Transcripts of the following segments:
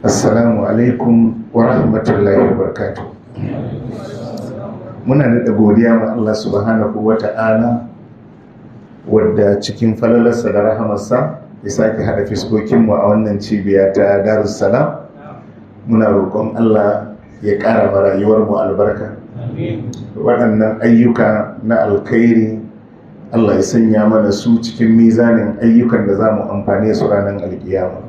Assalamu alaikum wa rahmatullahi wa barakatuh. Muna da godiya ma Allah subhanahu wa ta'ala wadda cikin falalarsa da rahamarsa ya sake haɗa fiskokinmu a wannan cibiya ta Darussalam. Muna roƙon Allah ya ƙara ma rayuwarmu albarka. Waɗannan ayyuka na alkhairi Allah ya sanya mana su cikin mizanin ayyukan da za mu amfane su ranar alkiyama.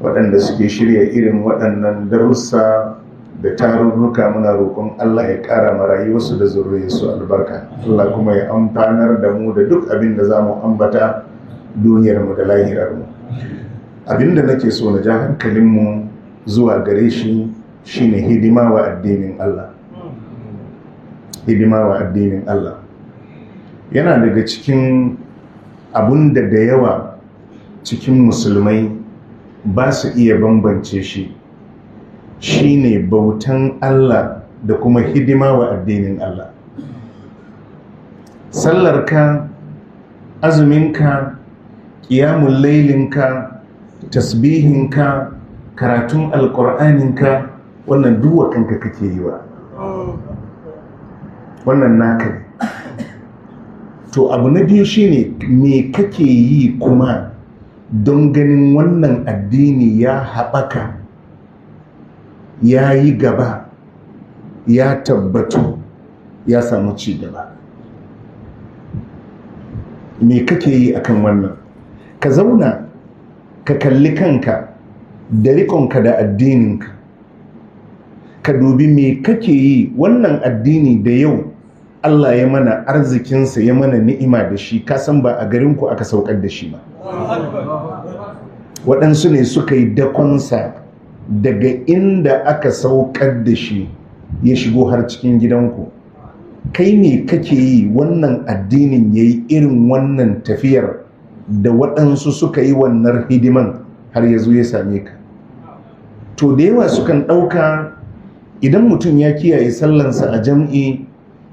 Waɗanda suke shirya irin waɗannan darussa da tarurruka muna roƙon Allah ya ƙara ma rayuwarsu da zurriyarsu albarka. Allah kuma ya amfanar da mu da duk abin da za mu ambata duniyarmu da lahirarmu. Abin da nake so na ja hankalinmu zuwa gare shi shine hidima wa addinin Allah. Hidima wa addinin Allah yana daga cikin abun da yawa cikin musulmai ba su iya bambance shi, shine bautan Allah da kuma hidima wa addinin Allah. Sallarka, azuminka, ƙiyamun lailinka, tasbihinka, karatun alƙur'aninka, wannan duwa kanka kake yi wa, wannan naka ne. To abu na biyu shine me kake yi kuma don ganin wannan addini ya haɓaka, ya yi gaba, ya tabbatu, ya samu ci gaba. Me kake yi akan wannan? Ka zauna ka kalli kanka da rikonka da addininka, ka dubi me kake yi wannan addini da yau Allah ya mana arzikinsa, ya mana ni'ima da shi, kasan ba a garinku aka saukar da shi ba. Waɗansu ne suka yi dakonsa daga inda aka saukar da shi ya shigo har cikin gidanku. Kai ne kake yi wannan addinin ya yi irin wannan tafiyar da waɗansu suka yi wannan hidiman har ya zo ya same ka. To da yawa sukan ɗauka idan mutum ya kiyaye sallansa a jam'i,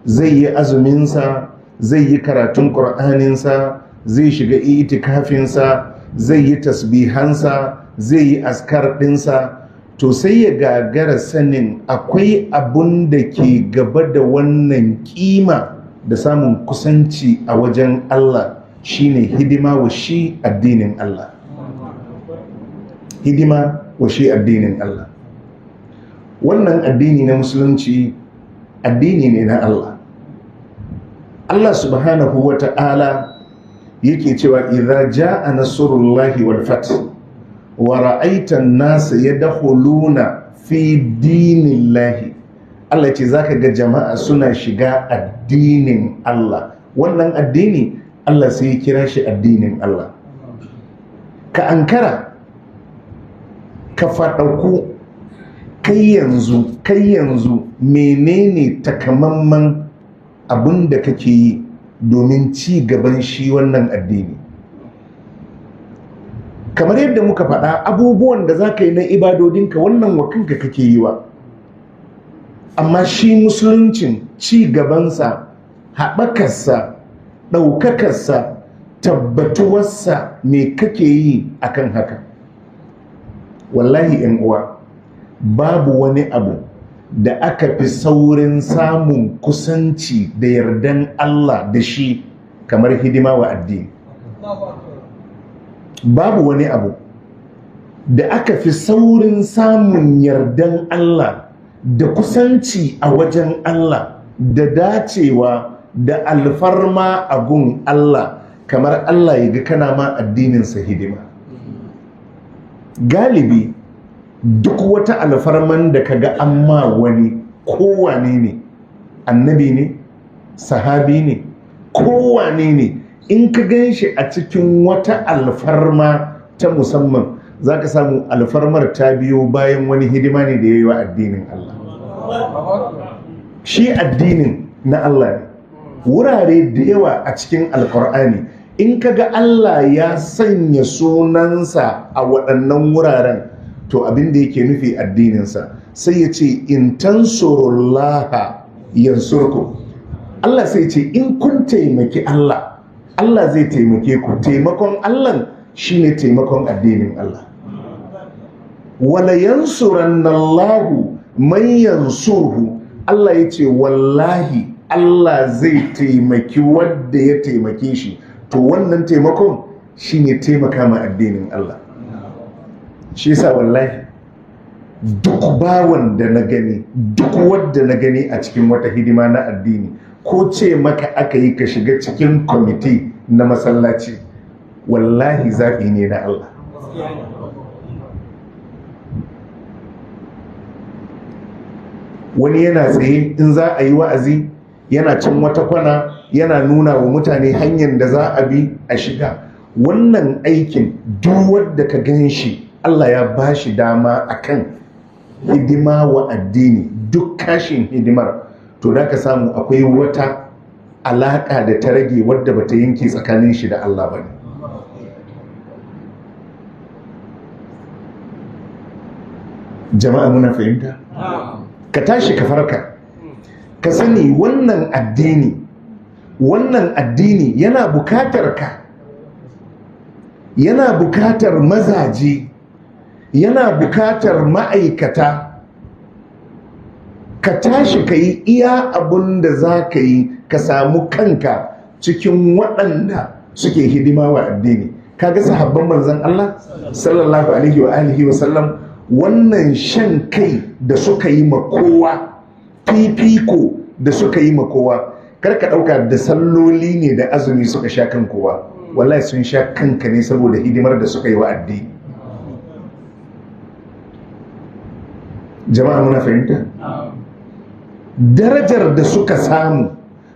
zai yi azuminsa, zai yi karatun ƙur'aninsa, zai shiga itikafinsa, zai yi tasbihansa, zai yi askar ɗinsa, to sai ya gagara sanin akwai abun da ke gaba da wannan kima da samun kusanci a wajen Allah, shine hidima wa shi addinin Allah. Hidima wa shi addinin Allah. Wannan addini na musulunci addini ne na Allah. Allah subhanahu wa ta'ala yake cewa idza jaa nasrullahi wal fath wa ra'aita an-nasa yadkhuluna fi dinillahi, Allah ce zaka ga jama'a suna shiga addinin Allah. Wannan addini Allah sai ya kira shi addinin Allah. Ka ankara, ka faɗaku, kai yanzu menene takamamman abin da kake yi domin ci gaban shi wannan addini? Kamar yadda muka faɗa, abubuwan da za ka yi na ibadodinka wannan wa kanka kake yi wa, amma shi musuluncin ci gabansa, haɓakarsa, ɗaukakarsa, tabbatuwarsa me kake yi akan haka? Wallahi 'yan uwa, babu wani abu da aka fi saurin samun kusanci da yardan Allah da shi kamar hidima wa addini. Babu wani abu da aka fi saurin samun yardan Allah da kusanci a wajen Allah da dacewa da alfarma a gun Allah kamar Allah ya ga kana ma addininsa hidima. Galibi duk wata alfarman da kaga amma wani, kowane ne, annabi ne, sahabi ne, kowane ne, in ka gan shi a cikin wata alfarma ta musamman, za ka samu alfarmar ta biyo bayan wani hidima ne da ya yi wa addinin Allah. Shi addinin na Allah ne. Wurare da yawa a cikin Alƙur'ani, in ka ga Allah ya sanya sunansa a waɗannan wuraren, to abin da yake nufi addininsa. Sai ya ce in tansurullaha yansurku, Allah sai ce in kun taimaki Allah, Allah zai taimake ku. Taimakon Allah shine taimakon addinin Allah. wala yansurannallahu man yansurhu. Allah ya ce wallahi Allah zai taimaki wanda ya taimake shi. To wannan taimakon shine taimaka ma addinin Allah. Shi yasa wallahi duk bawan da na gani, duk wadda na gani a cikin wata hidima na addini, ko ce maka aka yi ka shiga cikin kwamiti na masallaci, wallahi zaɓi ne na Allah. Wani yana tsaye in za a yi wa'azi, yana cin wata kwana, yana nuna wa mutane hanyar da za a bi a shiga. Wannan aikin duk wadda ka gan shi Allah ya ba shi dama akan hidima wa addini, duk kashin hidimar, to da ka samu akwai wata alaƙa da ta rage wadda ba ta yanke tsakanin shi da Allah ba ne. Jama'a muna fahimta? Ka tashi ka farka, ka sani wannan addini yana bukatar ka, yana bukatar mazaje, yana bukatar ma'aikata. Ka tashi ka yi iya abun da za ka yi, ka samu kanka cikin waɗanda suke hidima wa addini. Kaga sahabban manzon Allah sallallahu alaihi wa alihi wa sallam, wannan shan kai da suka yi ma kowa, fifiko da suka yi ma kowa, karka ɗauka da salloli ne da azumi suka sha kan kowa. Wallahi sun sha kanka ne saboda hidimar da suka yi wa addini. Jama'a muna fahimta? Darajar da suka samu,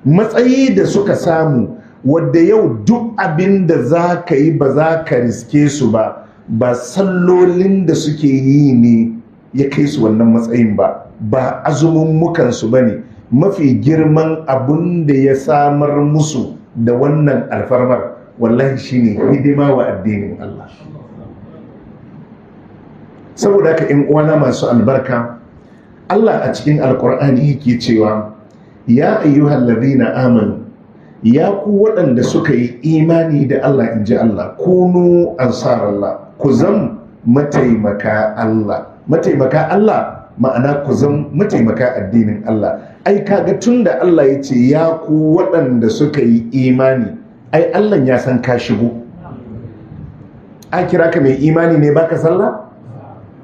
matsayi da suka samu, wadda yau duk abin da za ka yi ba za ka riske su ba, ba sallolin da suke yi ne ya kai su wannan matsayin ba, ba azumin mukansu ba ne. Mafi girman abin da ya samar musu da wannan alfarmar wallahi shine hidima wa addinin Allah. Saboda haka in uwana masu albarka, Allah a cikin alkur'ani yake cewa ya ayyuhal ladina amanu, ya ku waɗanda suka yi imani da Allah, in ji Allah, kunu ansarallah, ku zam mataimaka Allah. Mataimaka Allah ma'ana ku zam mataimaka addinin Allah. Ai kaga tunda Allah ya ce ya ku waɗanda suka yi imani, ai Allah ya san ka shigo. A kira ka mai imani ne baka sallah?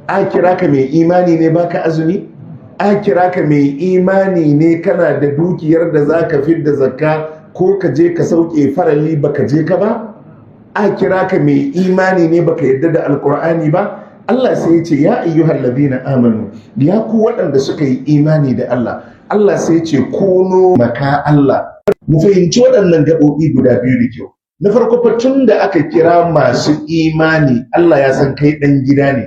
A kira ka mai imani ne baka azumi? A kira ka mai imani ne kana da dukiyar da zaka fidda zakka ko ka je ka sauke farali baka je ka ba? A kira ka mai imani ne baka yadda da alkur'ani ba? Allah sai ya ce ya ayyuhal ladina amanu, ya ku waɗanda suka yi imani da Allah. Allah sai ya ce kuno maka Allah. Mu fahimci waɗannan gaɓoɓi guda biyu da kyau. Na farko fa tun da aka kira masu imani, Allah ya san kai ɗan gida ne.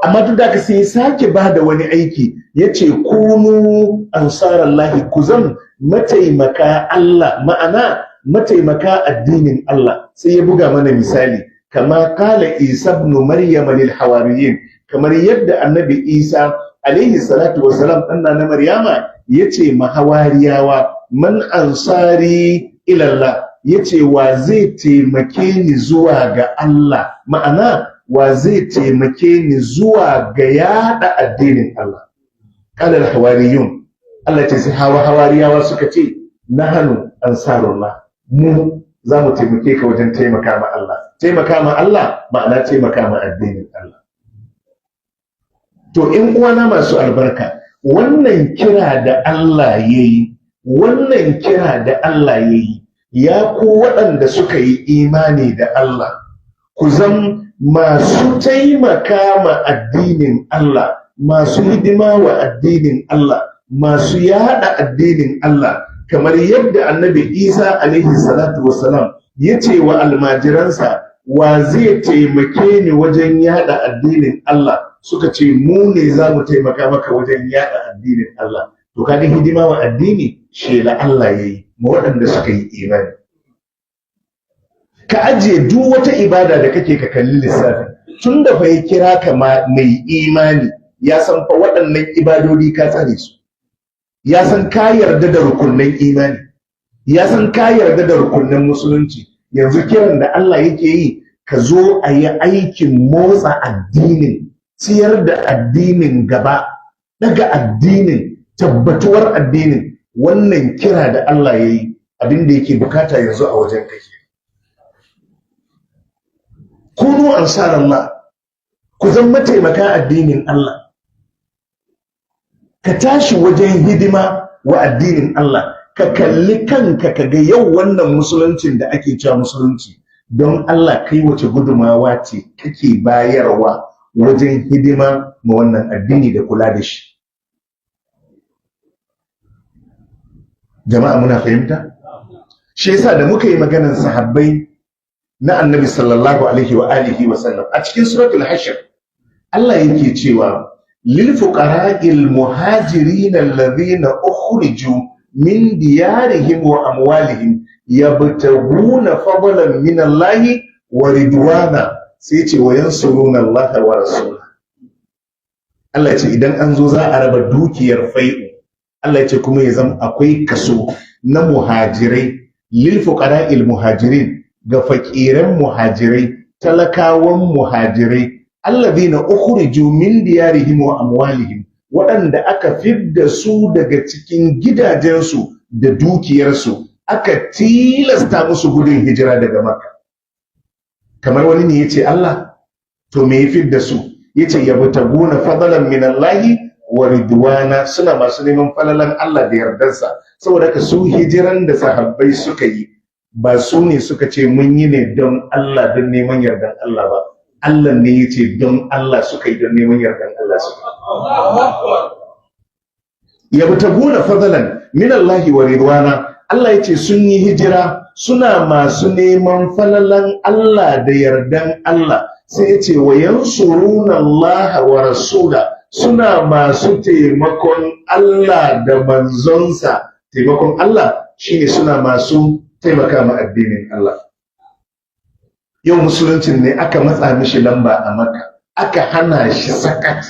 Amma duk da ka sai sake ba da wani aiki, ya ce kunu ansarallahi, ku zan mataimaka Allah, ma'ana mataimaka addinin Allah. Sai ya buga mana misali, kama kala Isa ibn Maryam lil hawariyin, kamar yadda annabi Isa alaihi salatu wassalam ɗan na Maryama yace mahawariyawa, man ansari ilallah, yace wa zai taimake ni zuwa ga Allah, ma'ana wa zai taimake ni zuwa ga yada addinin Allah. Qala al-hawariyun, Allah ce sai hawariyawa suka ce nahnu ansarullah, mu za mu taimake ka wajen taimaka ma Allah. Taimaka ma Allah ma'ana taimaka ma addinin Allah. To in uwana masu albarka, wannan kira da Allah yayi, wannan kira da Allah yayi, ya ku waɗanda suka yi imani da Allah, ku zam masu taimaka ma addinin Allah, masu hidima wa addinin Allah, masu yada addinin Allah, kamar yadda annabi Isa alaihi salatu wassalam ya ce wa almajiransa, wa zai taimake ni wajen yada addinin Allah? Suka ce mu ne za mu taimaka maka wajen yada addinin Allah. To kaga hidima wa addini shela Allah yayi ma waɗanda suka yi imani. Ka ajiye duk wata ibada da kake ka kalli lissafi, tun da fa ya kira ka mai imani, ya san fa waɗannan ibadodi ka tsare su, ya san ka yarda da rukunnan imani, ya san ka yarda da rukunnan musulunci. Yanzu kiran da Allah yake yi, ka zo a yi aikin motsa addinin, ciyar da addinin gaba, daga addinin, tabbatuwar addinin. Wannan kira da Allah ya yi, abin da yake bukata yanzu a wajen kake. Kunu ansarallah, ku zan mataimaka addinin Allah, ka tashi wajen hidima wa addinin Allah, ka kalli kanka ka ga yau wannan musuluncin da ake cewa musulunci, don Allah kai wace gudumawa ce kake bayarwa wajen hidima ma wannan addini da kula da shi. Jama'a muna fahimta? Shi yasa da muka yi maganar sahabbai na annabi sallallahu alaihi wa alihi wa sallam a cikin suratul hashr, Allah yake cewa lil fuqara'il muhajirin alladhina ukhriju min diyarihim wa amwalihim yabtaguna fadlan min Allah wa ridwana, sai ce wa yansuruna Allah wa rasulahu. Allah ya ce idan an zo za a raba dukiyar fai'u, Allah ya ce kuma ya zama akwai kaso na muhajirai, lil fuqara'il muhajirin, ga fakiran muhajirai, talakawan muhajirai, alladhina ukhriju min diyarihim wa amwalihim, waɗanda aka fidda su daga cikin gidajensu da dukiyarsu, aka tilasta musu gudun hijira daga Makka. Kamar wani ne yace Allah, to me ya fidda su? Yace yabtaguna fadlan min Allah wa ridwana, suna masu neman falalan Allah da yardarsa. Saboda ka su hijiran da sahabbai suka yi, ba su ne suka ce mun yi ne don Allah, don neman yardan Allah ba. Allah ne ya ce don Allah suka yi, don neman yardan Allah suka yi. Yabtaguna fadlan min Allah wa ridwana, Allah ya ce sun yi hijira suna masu neman falalan Allah da yardan Allah. Sai ya ce wa yansuruna Allah wa rasula, suna masu taimakon Allah da manzonsa. Taimakon Allah shine suna masu taimaka ma addinin Allah. Yau musuluncin ne aka matsa mishi lamba a Makka, aka hana shi sakat,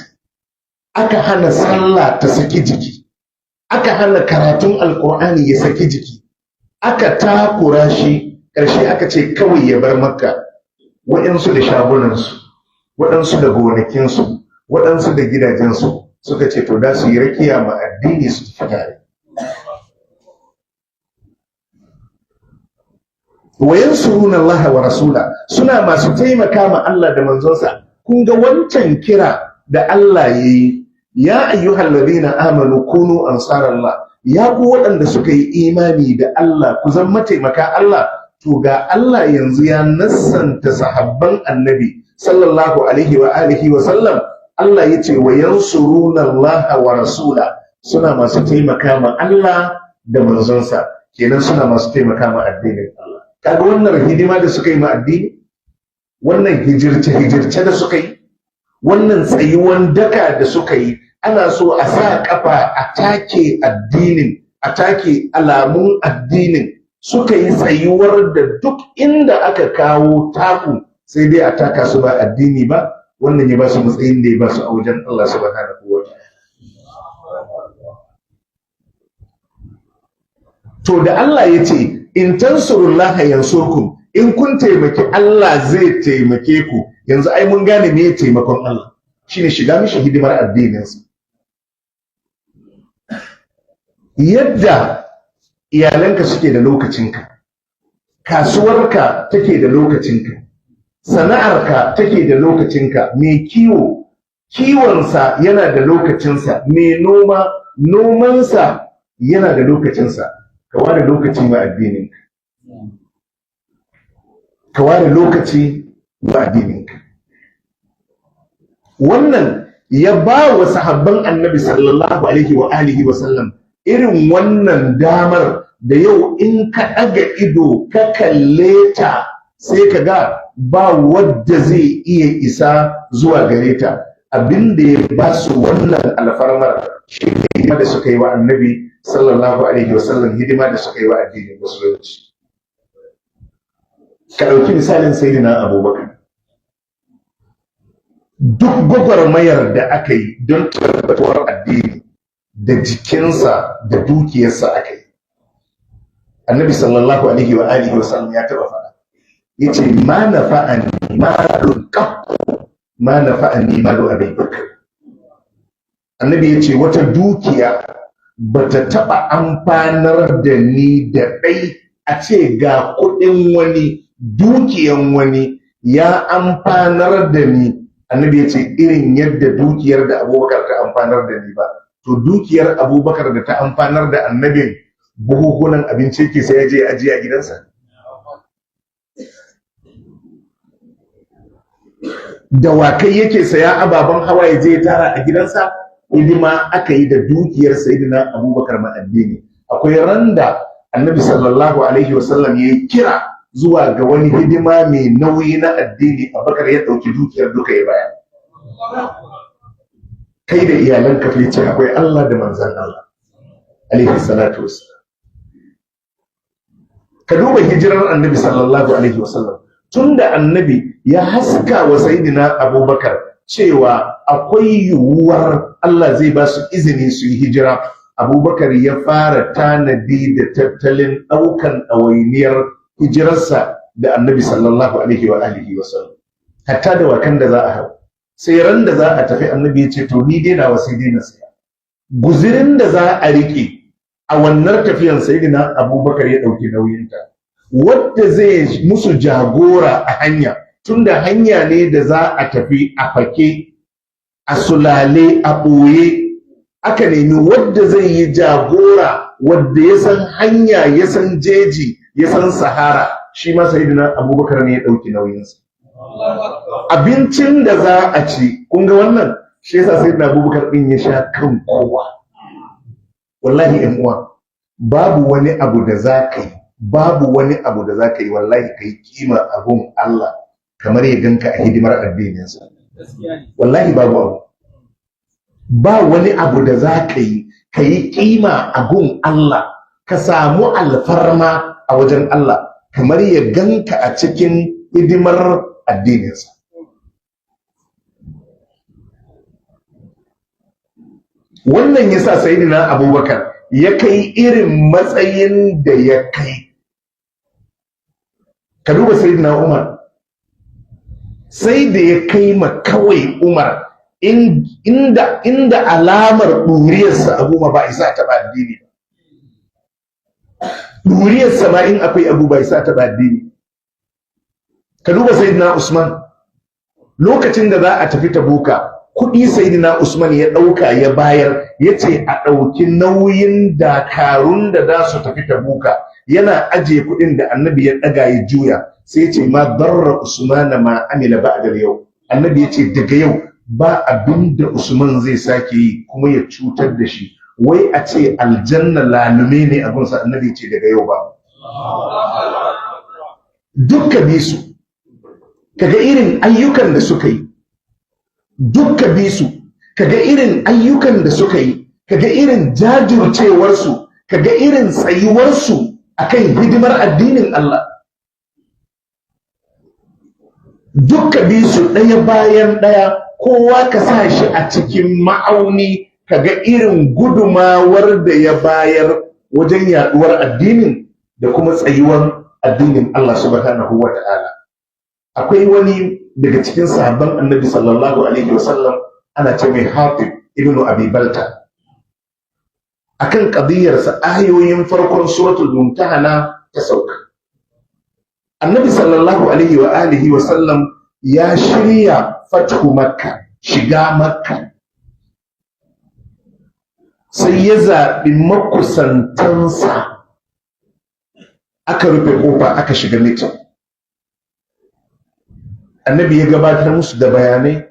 aka hana sallah ta saki jiki, aka hana karatun alkur'ani ya saki jiki, aka takura shi, ƙarshe aka ce kawai ya bar Makka. Waɗansu da shagunansu, waɗansu da gonakinsu, waɗansu da gidajensu, suka ce to da su yi rakiya ma addini su tafi tare. Wayansuruna Allah wa rasula, suna masu taimaka ma Allah da manzonsa. Kun ga wancan kira da Allah yayi, ya ayyuhal ladina amanu kunu ansarallah, ya ku waɗanda suka yi imani da Allah ku zama mataimaka Allah. To ga Allah yanzu ya nassanta sahabban annabi sallallahu alaihi wa alihi wa sallam. Allah yace wayansuruna Allah wa rasula, suna masu taimaka ma Allah da manzonsa, kenan suna masu taimaka ma addinin Allah. Kaga wannan hidima da suka yi ma addini, wannan hijirce da suka yi, wannan tsayuwan daka da suka yi, ana so a sa kafa a take addinin, a take alamun addinin. Suka yi tsayuwar da duk inda aka kawo taku sai dai a taka su ba addini ba. Wannan ya ba su matsayin da ya ba su a wajen Allah subhanahu wa ta'ala. To da Allah ya ce in tansurullaha yansurkum, in kun taimaki Allah zai taimake ku. Yanzu ai mun gane me taimakon Allah shine shiga mishi hidimar addininsa. Yadda iyalanka suke da lokacinka, kasuwarka take da lokacinka, sana'arka take da lokacinka, mai kiwo kiwonsa yana da lokacinsa, mai noma nomansa yana da lokacinsa. Ka ware lokaci ma addininka, ka ware lokaci ma addininka. Wannan ya ba wa sahabban annabi sallallahu alaihi wa alihi wa sallam irin wannan damar da yau in ka ɗaga ido ka kalle ta sai ka ga ba wadda zai iya isa zuwa gare ta. Abin da ya ba su wannan alfarmar shi ne hidima da suka yi wa annabi sallallahu alaihi wasallam, hidima da suka yi wa addinin musulunci. Ka ɗauki misalin sayyidina Abubakar. Duk gwagwarmayar da aka yi don tabbatuwar addini da jikinsa da dukiyarsa aka yi. Annabi sallallahu alaihi wa alihi wasallam ya taɓa faɗa, yace ma nafa'ani malun qat ma nafa'ani malu Abi Bakr. Annabi yace wata dukiya bata taba amfanar da ni da dai a ce ga kudin wani dukiyan wani ya amfanar da ni. Annabi yace irin yadda dukiyar da Abubakar ta amfanar da ni ba. To dukiyar Abubakar da ta amfanar da annabin buhuhunan abinci yake sai ya je ajiye a gidansa. Dawakai yake saya, ababen hawa ya je ya tara a gidansa. Hidima aka yi da dukiyar sayyidina Abubakar ma addini. Akwai randa annabi sallallahu alaihi wasallam ya yi kira zuwa ga wani hidima mai nauyi na addini, Abubakar ya ɗauki dukiyar duka ya baya. Kai da iyalanka fa ce akwai Allah da manzan Allah alaihi salatu wassalam. Ka duba hijirar annabi sallallahu alaihi wasallam, tunda annabi ya haska wa sayyidina Abubakar cewa akwai yiwuwar Allah zai ba su izini su yi hijira, Abubakar ya fara tanadi da tattalin ɗaukan ɗawainiyar hijirarsa da annabi sallallahu alaihi wa alihi wasallam. Hatta da wakan da za a hau, sai ran da za a tafi annabi ya ce to ni dai nawa sai dai na saya. Guzirin da za a riƙe a wannan tafiyan sayyidina Abubakar ya ɗauki nauyinta, wadda zai musu jagora a hanya, tunda hanya ne da za a tafi a fake, a sulale, a ɓoye, aka nemi wadda zai yi jagora, wadda ya san hanya, ya san jeji, ya san sahara. Shi ma sayyidina Abubakar ne ya ɗauki nauyinsa. Abincin da za a ci, kun ga wannan, shi yasa sayyidina Abubakar ɗin ya sha kan kowa. Wallahi ‘yan uwa, babu wani abu da za ka yi, babu wani abu da za ka yi, wallahi ka yi kima abun Allah kamar ya ganka a hidimar addininsa. Wallahi babu abu. Ba wani abu da za ka yi kima abun Allah, ka samu alfarma a wajen Allah kamar ya ganka a cikin hidimar addininsa. Wannan yasa sayyidina Abubakar ya kai irin matsayin da ya kai. Ka duba sayyidina Umar, sai da ya kai ma kawai Umar inda alamar ɗuriyarsa abu ma ba isa taɓa addini. Ɗuriyarsa ma in akwai abu ba isa taɓa addini. Ka duba sayyidina Usman, lokacin da za a tafi Tabuka, kuɗi sayyidina Usman ya ɗauka ya bayar, ya ce a ɗauki nauyin dakarun da za su tafi Tabuka. Yana ajiye kuɗin da annabi ya ɗaga ya juya, sai ya ce ma darra Usman ma amila ba'da yau. Annabi ya ce daga yau ba abin da Usman zai sake yi kuma ya cutar da shi. Wai a ce aljanna lalume ne a gunsa, annabi ya ce daga yau ba. Dukka bi su, kaga irin ayyukan da suka yi. Dukka bi su, kaga irin ayyukan da suka yi, kaga irin jajircewarsu, kaga irin tsayuwarsu akan hidimar addinin Allah. Dukka bi su ɗaya bayan ɗaya, kowa ka sa shi a cikin ma'auni, kaga irin gudumawar da ya bayar wajen yaduwar addinin da kuma tsayuwar addinin Allah subhanahu wa ta'ala. Akwai wani daga cikin sahabban annabi sallallahu alaihi wasallam, ana ce mai Hatib ibn Abi Balta. Akan qadiyarsa ayoyin farkon suratul Mumtahana ta sauka. Annabi sallallahu alaihi wa alihi wasallam ya shirya fathu Makka, shiga Makka. Sai ya zaɓi makusantansa, aka rufe ƙofa, aka shiga mitin. Annabi ya gabatar musu da bayanai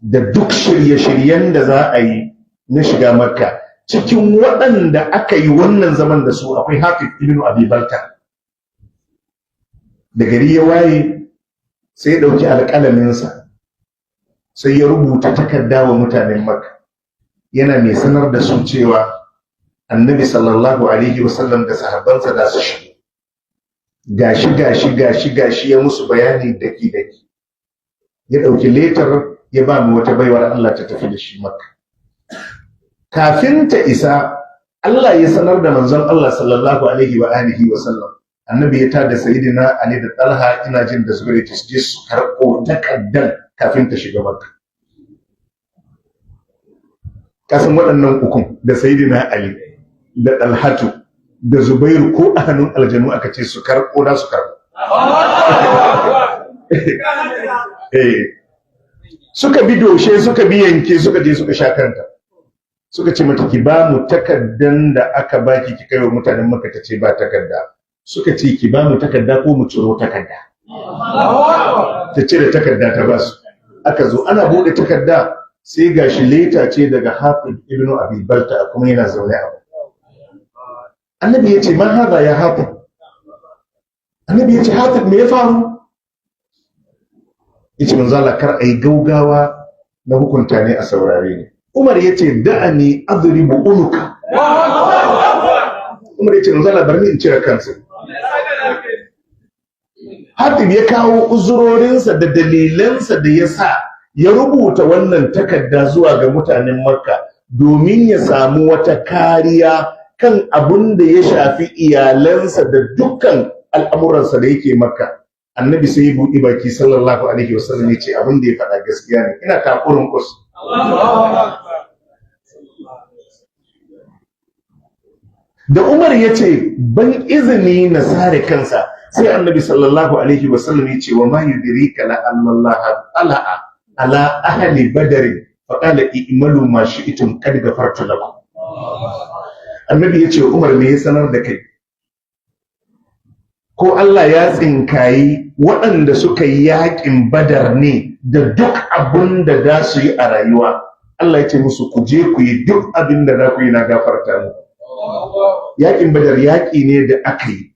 da duk shirye-shiryen da za a yi na shiga Makka. Cikin waɗanda aka yi wannan zaman da su akwai Hatib ibn Abi Balta. Da gari ya waye, sai ya ɗauki alƙalaminsa, sai ya rubuta takarda wa mutanen Makka, yana mai sanar da su cewa annabi sallallahu alaihi wasallam da sahabbansa da su shigo. Gashi ya musu bayani daki-daki. Ya ɗauki letar ya ba mu wata baiwar Allah ta tafi da shi Makka. Kafin ta isa, Allah ya sanar da manzon Allah sallallahu alaihi wa alihi wa sallam annabi ya tada sayyidina Ali da Talha ina jin da Zubair su je su karɓo takaddan kafin ta shiga Makka. Kasan waɗannan ukun da sayyidina Ali da Talhatu da Zubairu ko a hannun aljanu aka ce su karɓo da su karɓo. Suka bi doshe suka bi yanke suka je suka sha kanta. Suka ce mata ki ba mu takaddan da aka baki ki kai wa mutanen Makka, ta ce ba takadda. Suka ce ki ba mu takadda ko mu ciro takadda. Ta ce da takadda ta ba su. Aka zo ana bude takadda sai gashi leta ce daga Hatib ibn Abi Balta kuma yana zaune a Annabi ya ce man haza ya Hatib. Annabi ya ce Hatib me ya faru? Ya ce manzo Allah kar ai gaugawa na hukunta ne a saurare ni. Umar ya ce da'ani adribu unuka. Umar ya ce manzo Allah bar ni in cire kansa. Hatib ya kawo uzurorinsa da dalilansa da ya sa ya rubuta wannan takarda zuwa ga mutanen Makka domin ya samu wata kariya kan abun da ya shafi iyalansa da dukkan al'amuransa da yake Makka. Annabi sai ya buɗi baki sallallahu alaihi wasallam ya ce abin da ya faɗa gaskiya ne, ina takurin kus. Da Umar ya ce ban izini na sare kansa, sai Annabi sallallahu alaihi wasallam ya ce wa ma yudrika la Allah ala ahli badr fa qala i'malu ma shi'tum qad ghafartu lakum. Annabi ya ce Umar me ya sanar da kai ko Allah ya tsinkayi waɗanda suka yi yaƙin Badar ne da duk abin da za su yi a rayuwa. Allah ya ce musu ku je ku yi duk abin da za ku yi na gafarta muku. Yaƙin Badar yaƙi ne da aka yi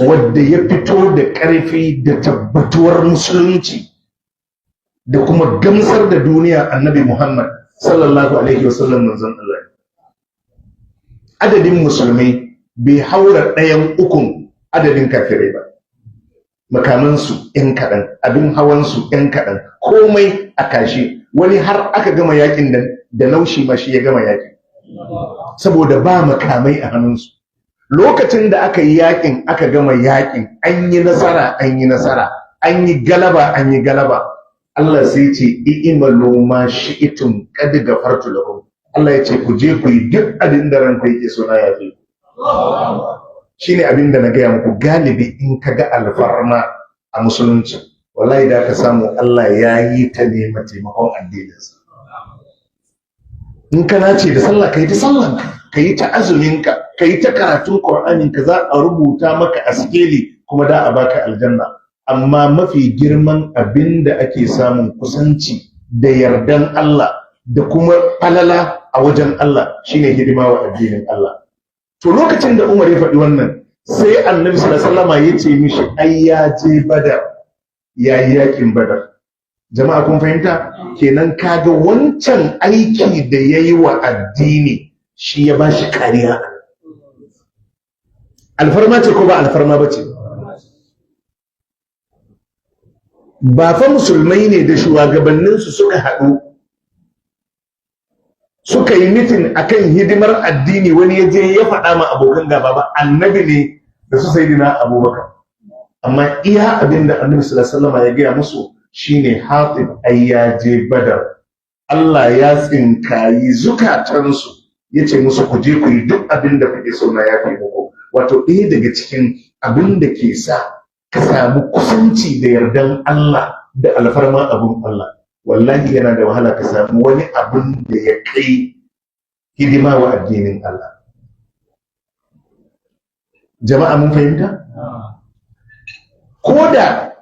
wadda ya fito da ƙarfi da tabbatuwar musulunci da kuma gamsar da duniya Annabi Muhammad sallallahu alaihi wasallam manzon Allah. Adadin musulmai bai haura ɗayan ukun adadin kafirai ba. Makamansu ‘yan kaɗan, abin hawansu ‘yan kaɗan, komai a kashe. Wani har aka gama yakin da naushi ma shi ya gama yakin. Saboda ba makamai a hannunsu. Lokacin da aka yi yakin, aka gama yakin, an yi nasara, an yi nasara, an yi galaba, an yi galaba. Allah sai ce, i'malu ma shi'tum qad ghafartu lakum. Allah ya ce ku je ku yi duk abin da ranku yake so na yafe. Shine abin da na gaya muku, galibi in ka ga alfarma a musulunci wallahi da ka samu Allah ya yi ta ne taimakon addininsa. In ka nace da sallah ka yi ta sallanka, ka yi ta azuminka, ka yi ta karatun Qur'aninka, za a rubuta maka a sikeli kuma da a baka aljanna. Amma mafi girman abin da ake samun kusanci da yardan Allah da kuma falala a wajen Allah shine hidima wa addinin Allah. To lokacin da Umar ya faɗi wannan, sai Annabi sallallahu alaihi wasallam ya ce mishi ai ya je Badar, ya yi yakin Badar. Jama'a kun fahimta? Kenan kaga wancan aiki da yayi wa addini shi ya bashi kariya. Alfarma ce ko ba alfarma bace? Ba fa musulmai ne da shugabanninsu suka haɗu suka yi mitin akan hidimar addini, wani ya je ya faɗa ma abokan gaba ba. Annabi ne da su sayyidina Abubakar. Amma iya abin da Annabi sallallahu alaihi wasallam ya gaya musu shine Hatib ai ya je Badar. Allah ya tsinkayi zukatansu ya ce musu ku je ku yi duk abin da kuke so na yafi muku. Wato ɗaya daga cikin abin da ke sa ka samu kusanci da yardan Allah da alfarma abun Allah, wallahi yana da wahala ka samu wani abun da ya kai hidima wa addinin Allah. Jama'a mun fahimta? Koda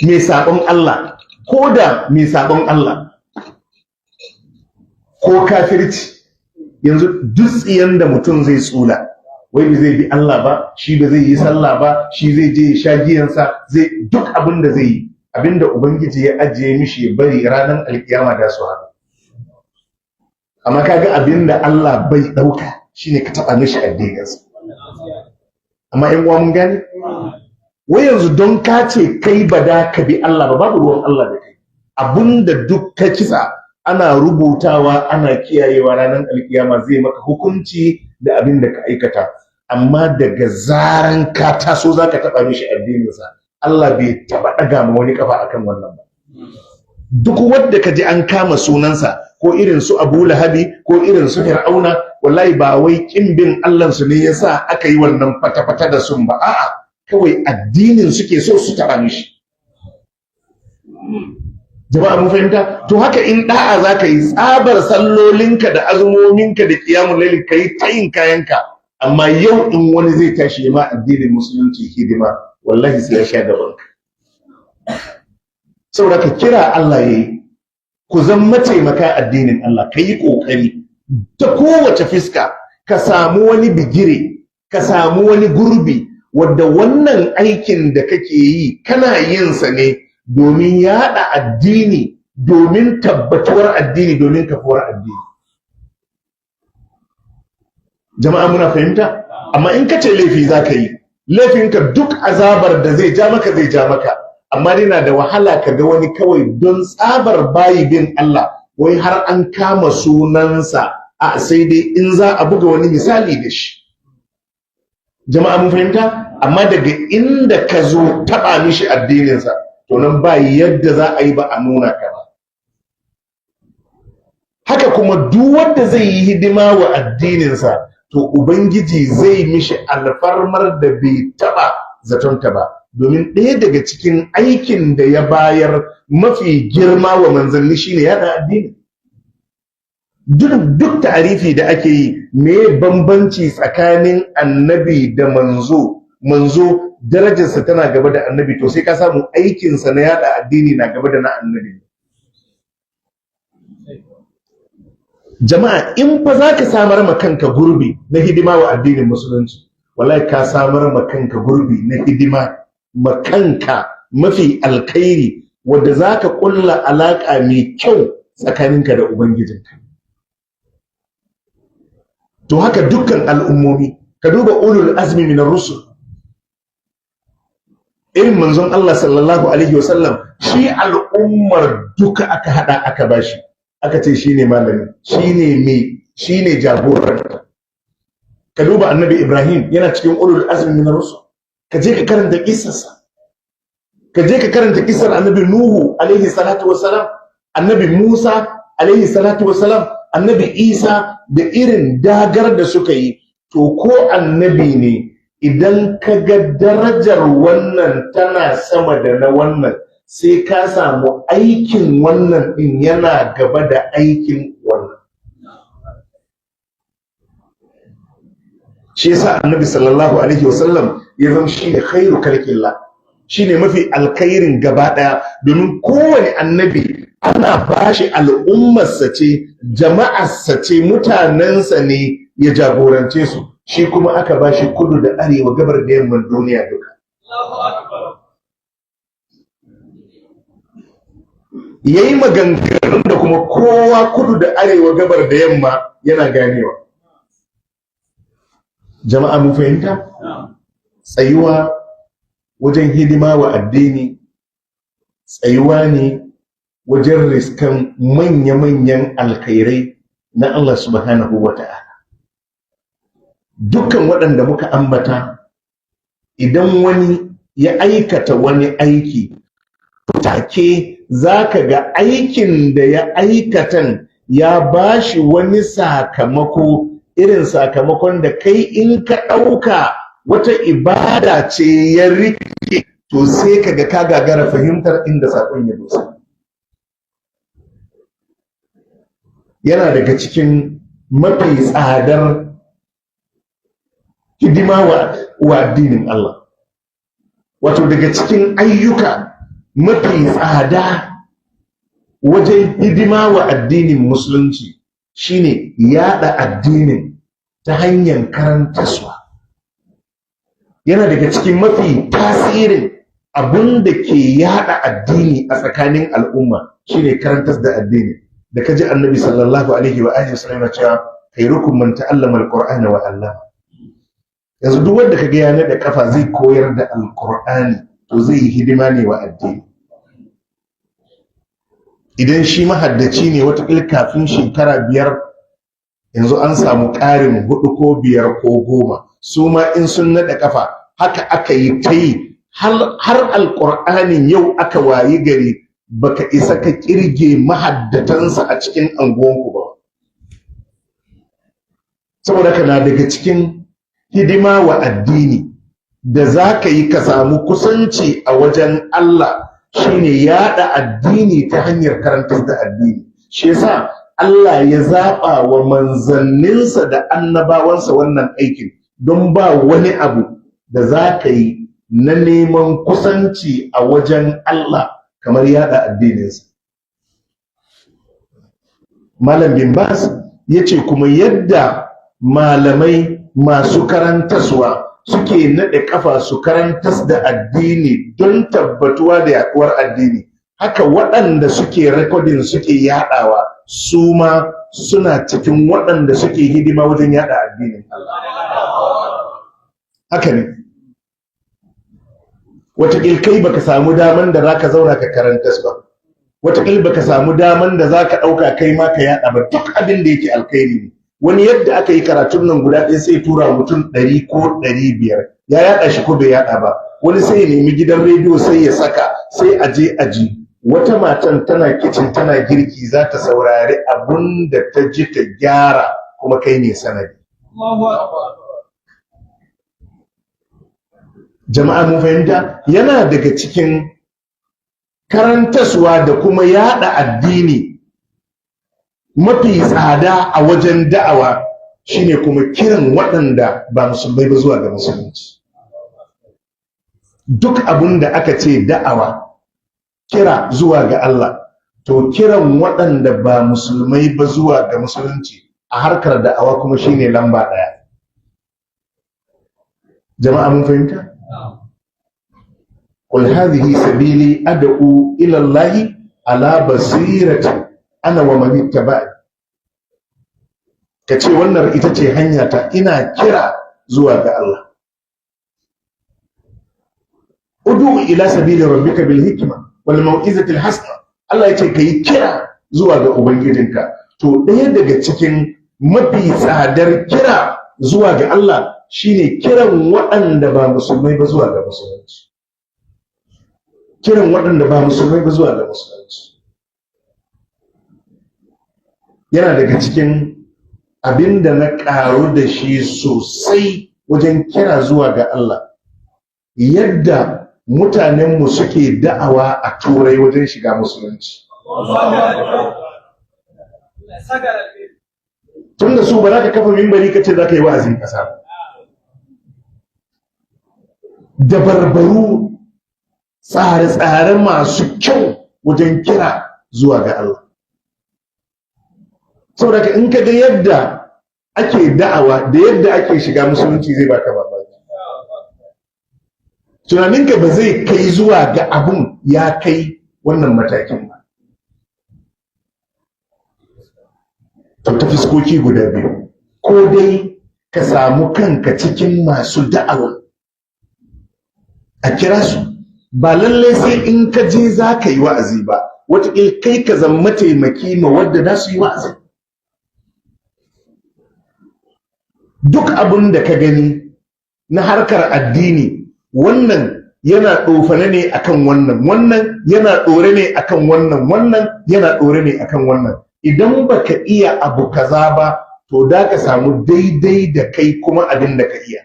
mai sabon Allah, koda mai sabon Allah ko kafirci, yanzu duk tsiyan da mutum zai tsula, wai ba zai bi Allah ba, shi ba zai yi sallah ba, shi zai je ya sha giyansa, zai duk abin da zai yi, abin da Ubangiji ya ajiye mishi ya bari ranar alkiyama da su haɗu. Amma kaga abin da Allah bai ɗauka shine ka taɓa mishi addininsa. Amma ƴan uwa mun gane? Wai yanzu don ka ce kai ba da ka bi Allah ba, babu ruwan Allah da kai. Abin da duk ka kisa ana rubutawa, ana kiyayewa, ranar alkiyama zai maka hukunci da abin da ka aikata. amma daga zaran ka taso za ka taɓa mishi addininsa, Allah bai taɓa ɗaga ma wani kafa akan wannan ba. Duk wanda ka ji an kama sunansa ko irin su Abu Lahabi ko irin su Fir'auna, wallahi ba wai kin bin Allah su ne yasa aka yi wannan fata-fata da sun ba, a'a kawai addinin suke so su taɓa mishi. Jama'a mun fahimta? To haka in da'a za ka yi, tsabar sallolinka da azumominka da kiyamun laili ka yi ta yin kayanka, amma yau in wani zai tashi ma addinin musulunci hidima, wallahi sai ya sha gabanka. Saboda ka kira Allah ya yi, ku zan mataimaka addinin Allah, ka yi ƙoƙari ta kowace fiska ka samu wani bigire, ka samu wani gurbi wadda wannan aikin da kake yi kana yin sa ne domin yaɗa addini, domin tabbatuwar addini, domin kafuwar addini. Jama'a muna fahimta? Amma in ka ce laifi za ka yi, laifinka duk azabar da zai ja maka zai ja maka, amma dai na da wahala ka ga wani kawai don tsabar bayi bin Allah wai har an kama sunansa, a sai dai in za a buga wani misali da shi. Jama'a mun fahimta? Amma daga inda ka zo taɓa mishi addininsa, to nan ba yadda za a yi ba a nuna ka ba. Haka kuma duk wanda zai yi hidima wa addininsa, to Ubangiji zai mishi alfarmar da bai taɓa zatonta ba. Domin ɗaya daga cikin aikin da ya bayar mafi girma wa manzanni shine yaɗa addini. Duk ta'arifi da ake yi, me bambanci tsakanin annabi da manzo? Manzo darajarsa tana gaba da annabi, to sai ka samu aikinsa na yaɗa addini na gaba da na annabi. Jama'a, in fa za ka samar ma kanka gurbi na hidima wa addinin musulunci, wallahi ka samar ma kanka gurbi na hidima ma kanka mafi alkhairi, wadda za ka ƙulla alaƙa mai kyau tsakaninka da Ubangijinka. To haka dukkan al'ummomi, ka duba ulul azmi minar rusul, irin manzon Allah sallallahu alaihi wasallam, shi al'ummar duka aka hada aka bashi, aka ce shine malami, shine jagorar. Ka duba annabi Ibrahim yana cikin ulul azmi minar rusul, ka je ka karanta kissarsa, ka je ka karanta kissar annabi Nuhu alaihi salatu wassalam, annabi Musa alaihi salatu wassalam, annabi Isa, da irin dagar da suka yi. To ko annabi ne, idan ka ga darajar wannan tana sama da na wannan, sai ka samu aikin wannan din yana gaba da aikin wannan. Shi yasa annabi sallallahu alaihi wasallam ya zama shi ne khairu khalqillah, shi ne mafi alkhairin gaba daya, domin kowane annabi ana bashi al'ummarsa ce, jama'arsa ce, mutanensa ne ya jagorance su, shi kuma aka bashi kudu da arewa, gabar da yamman duniya duka. Yayi maganganun da kuma kowa kudu da arewa, gabar da yamma yana ganewa. Jama'a mun fahimta? Tsayuwa wajen hidima wa addini, tsayuwa ne wajen riskan manya-manyan alkhairai na Allah subhanahu wa ta'ala. Dukkan waɗanda muka ambata, idan wani ya aikata wani aiki, take za ka ga aikin da ya aikatan ya bashi wani sakamako, irin sakamakon da kai in ka ɗauka wata ibada ce ya rike, to sai ka ga ka gagara fahimtar inda saƙon ya dosa. Yana daga cikin mafi tsadar hidima wa addinin Allah, wato daga cikin ayyuka mafi tsada wajen hidima wa addinin musulunci shine yada addinin ta hanyar karantaswa. Yana daga cikin mafi tasirin abin da ke yada addini a tsakanin al'umma shine karantas da addini. Da kaji annabi sallallahu alaihi wa alihi wasallam cewa khairukum man ta'allama alqur'ana wa 'allama. Yanzu duk wanda kaga ya nada kafa zai koyar da alqur'ani, to zai yi hidima ne wa addini. Idan shi mahaddaci ne, wata kafin shekara 5 yanzu an samu ƙarin 4 ko 5 ko 10, su ma in sun naɗa kafa haka aka yi ta yi har alƙur'anin yau aka wayi gari baka isa ka kirge mahaddatansa a cikin anguwanku ba. Saboda haka na daga cikin hidima wa addini da za ka yi ka samu kusanci a wajen Allah shine yaɗa addini ta hanyar karantar da addini. Shi yasa Allah ya zaɓa wa manzanninsa da annabawansa wannan aikin, don ba wani abu da za ka yi na neman kusanci a wajen Allah kamar yaɗa addininsa. Malam bin Bas ya ce kuma yadda malamai masu karantaswa suke naɗe ƙafa su karantas da addini don tabbatuwa da yaɗuwar addini, haka waɗanda suke rekodin suke yaɗawa su ma suna cikin waɗanda suke hidima wajen yaɗa addinin Allah. Haka ne. Wataƙil kai baka samu daman da za ka zauna ka karantas ba, wataƙil baka samu daman da za ka ɗauka kai ma ka yaɗa ba, duk abin da yake alkhairi ne. Wani yadda aka yi karatun nan guda ɗaya sai tura mutum 100 ko 500 ya yaɗa shi ko bai yaɗa ba. Wani sai ya nemi gidan rediyo sai ya saka, sai a je aji. Wata matan tana kicin tana girki za ta saurari abun da ta ji ta gyara, kuma kai ne sanadi. Jama'a mun fahimta, yana daga cikin karantaswa da kuma yaɗa addini mafi tsada a wajen da'awa shine kuma kiran waɗanda ba musulmai ba zuwa ga musulunci. Duk abin da aka ce da'awa, kira zuwa ga Allah, to kiran waɗanda ba musulmai ba zuwa ga musulunci a harkar da'awa kuma shine lamba ɗaya. Jama'a mun fahimta? Qul hadhihi sabili ad'u ila Allah ala basirati ana wa man ittaba'ani. Kace wannan ita ce hanyata, ina kira zuwa ga Allah. Ud'u ila sabili rabbika bil hikma wal mau'izati al hasana. Allah yace kai kira zuwa ga ubangijinka. To ɗaya daga cikin mafi tsadar kira zuwa ga Allah shine kiran waɗanda ba musulmai ba zuwa ga musulunci. Kiran waɗanda ba musulmai ba zuwa ga musulunci yana daga cikin abin da na ƙaru da shi sosai wajen kira zuwa ga Allah, yadda mutanenmu suke da'awa a turai wajen shiga musulunci. Tun da su ba za ka kafa mimbari ka ce za ka yi wa'azin ƙasa. Dabarbaru, tsare-tsare masu kyau wajen kira zuwa ga Allah. Saboda in ka ga yadda ake da'awa da yadda ake shiga musulunci zai baka mamaki. Tunaninka ba zai kai zuwa ga abun ya kai wannan matakin ba. To ta fiskoki guda biyu, ko dai ka samu kanka cikin masu da'awa a kira su, ba lallai sai in ka je za ka yi wa'azi ba, wataƙil kai ka zama mataimaki ma wadda za su yi wa'azi. Duk abin da ka gani na harkar addini, wannan yana ɗofane ne akan wannan, wannan yana ɗore ne akan wannan, wannan yana ɗore ne akan wannan. Idan baka iya abu kaza ba, to da ka samu daidai da kai kuma abin da ka iya.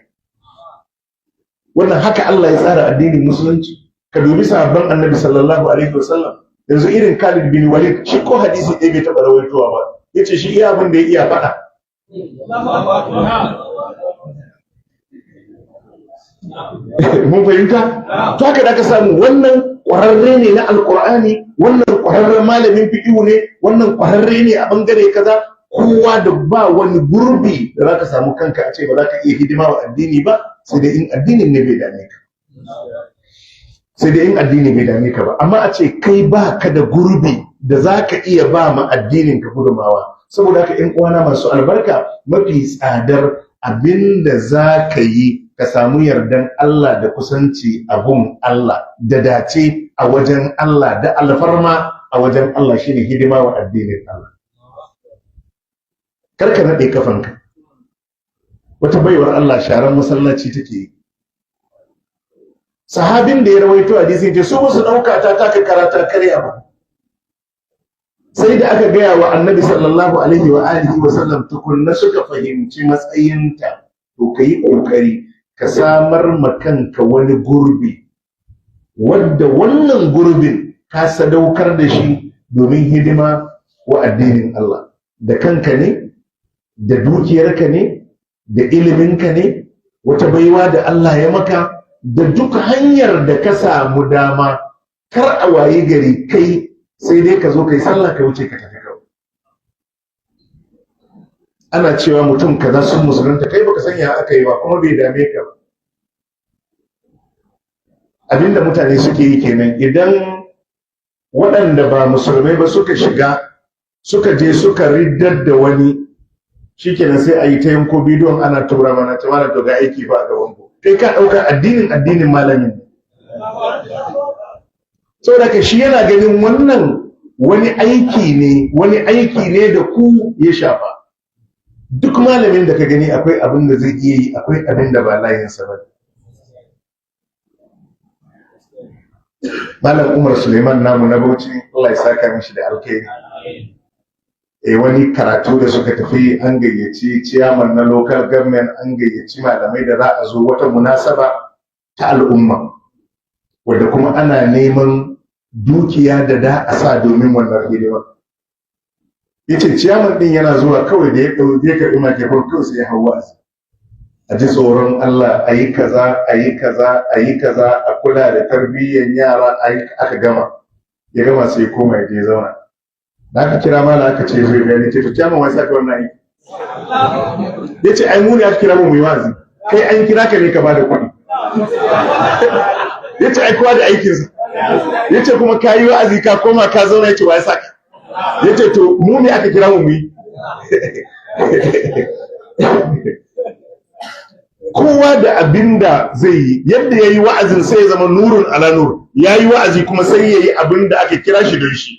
Wannan haka Allah ya tsara addinin musulunci. Ka dubi sahabban Annabi sallallahu alaihi wasallam, yanzu irin Khalid bin Walid, shi ko hadisi ɗaya bai taɓa rawaitowa ba, yace shi iya abin da ya iya faɗa. Mun fahimta? To haka da ka samu wannan ƙwararre ne na Alƙur'ani, wannan ƙwararren malamin fiqhu ne, wannan ƙwararre ne a bangare kaza. Kowa da ba wani gurbi da za ka samu kanka a ce ba za ka iya hidima wa addini ba, sai dai in addinin ne bai dame ka. Sai dai in addini bai dame ka ba, amma a ce kai ba ka da gurbi da za ka iya ba ma addinin ka gudunmawa. Saboda haka ƴan uwana masu albarka, mafi tsadar abin da za ka yi ka samu yardan Allah da kusanci abun Allah da dace a wajen Allah da alfarma a wajen Allah shine hidima wa addinin Allah. Karka naɗe kafanka, wata baiwar Allah sharan masallaci take yi. Sahabin da ya rawaito hadisi ce su musu dauka ta taka karata karya ba, sai da aka gaya wa annabi sallallahu alaihi wa alihi wa sallam tukunna suka fahimci matsayinta. To kai kokari ka samar ma kanka wani gurbi wadda wannan gurbin ka sadaukar da shi domin hidima wa addinin Allah, da kanka ne, da dukiyarka ne, da iliminka ne, wata baiwa da Allah ya maka, da duk hanyar da ka samu dama. Kar a waye gari kai sai dai ka zo kai sallah ka wuce ka tafi kawai. Ana cewa mutum kaza sun musulunta, kai baka san ya aka yi ba kuma bai dame ka ba. Abinda mutane suke yi kenan. Idan waɗanda ba musulmai ba suka shiga suka je suka riddar da wani, shikenan sai a yi ta yanko bidiyon ana tura mana ta mana to ga aiki ba a gaban ku. Kai ka ɗaukar addinin malamin. Saboda ka shi yana ganin wannan wani aiki ne da ku ya shafa. Duk malamin da ka gani akwai abin da zai iya yi, akwai abin da ba layinsa ba. Malam Umar Suleiman namu na Bauchi, Allah ya saka mishi da alkhairi. Wani karatu da suka tafi, an gayyaci ciyaman na local government, an gayyaci malamai da za a zo wata munasaba ta al'umma, wadda kuma ana neman dukiya da da a sa domin wannan hidimar. Yace ciyaman din yana zuwa kawai da ya karɓi makefon kawai sai ya hawa a ji tsoron Allah, a yi kaza, a yi kaza, a yi kaza, a kula da tarbiyyar yara. Aka gama, ya gama sai koma ya je zauna. Da aka kira mala aka ce zai gani, ce to ciyaman wai saka wannan aiki. Ya ce ai mu ne aka kira mu yi wazi, kai an kira ka ne ka bada kuɗi. Ya ce ai kowa da aikinsa. Ya ce kuma ka yi wa'azi ka koma ka zauna, ya ce wai saka. Ya ce to mu ne aka kira mu yi. Kowa da abin da zai yi, yadda ya yi wa'azin sai ya zama nurun ala nur, ya yi wa'azi kuma sai ya yi abin da aka kira shi don shi.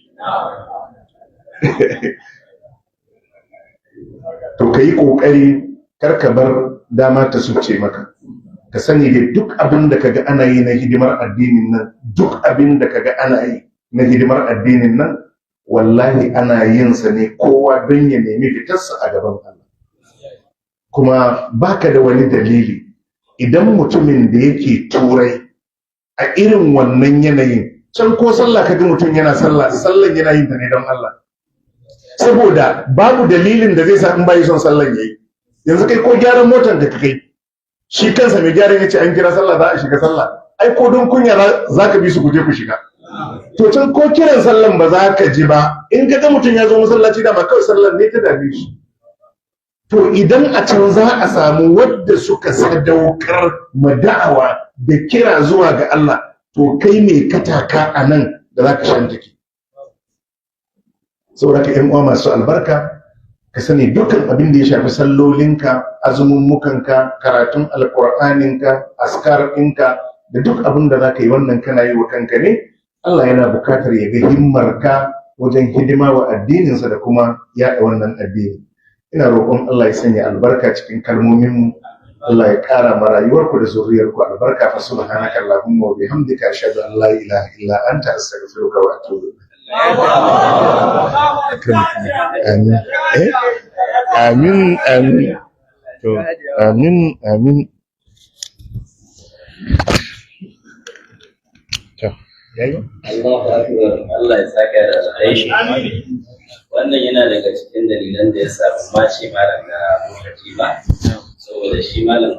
To ka yi ƙoƙari karka bar dama ta suce maka. Ka sani da duk abin da kaga ana yi na hidimar addinin nan, duk abin da kaga ana yi na hidimar addinin nan, wallahi ana yin sa ne kowa don ya nemi fitarsa a gaban Allah. Kuma baka da wani dalili idan mutumin da yake turai a irin wannan yanayin, can ko sallah kaga mutum yana sallan yana yin ta ne don Allah, saboda babu dalilin da zai sa in bai son sallan yayi. Yanzu kai ko gyaran motar da kai, shi kansa mai gyaran yace an kira sallah za a shiga sallah, ai ko don kunya zaka bi su guje ku shiga. To can ko kiran sallan ba za ka ji ba, in ga mutum ya zo masallaci da ma kawai sallan ne ta dame shi. To idan a can za a samu wadda suka sadaukar mada'awa da kira zuwa ga Allah, to kai mai kataka a nan da za ka shan jiki. Saboda ka uwa masu albarka, ka sani dukkan abin da ya shafi sallolinka, azumummukanka, karatun alƙur'aninka, askar ɗinka, da duk abin da za ka yi wannan kana yi wa kanka ne. Allah yana bukatar ya ga himmarka wajen hidima wa addininsa da kuma yaɗa wannan addini. Ina roƙon Allah ya sanya albarka cikin kalmominmu, Allah ya ƙara ma rayuwarku da zuriyarku albarka. Fa subhanaka allahumma wa bihamdika ashhadu an la ilaha illa anta astaghfiruka wa atubu amin. Amin. To amin. Allahu akbar, Allah ya saka da alheri. Wannan yana daga cikin dalilan da ya sa ban ma ce malam da lokaci ba, saboda shi malam